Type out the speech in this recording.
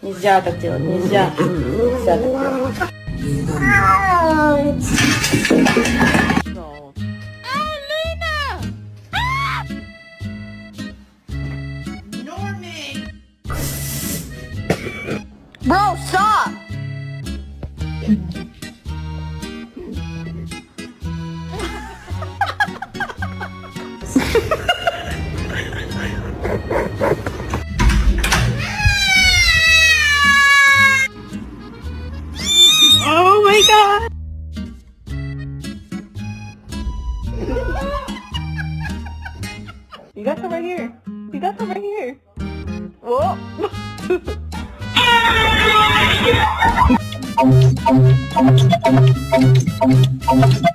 Нельзя так делать, нельзя. Нельзя так делать. Bro, stop! Oh my god! You got some right here. You got some right here. Whoa!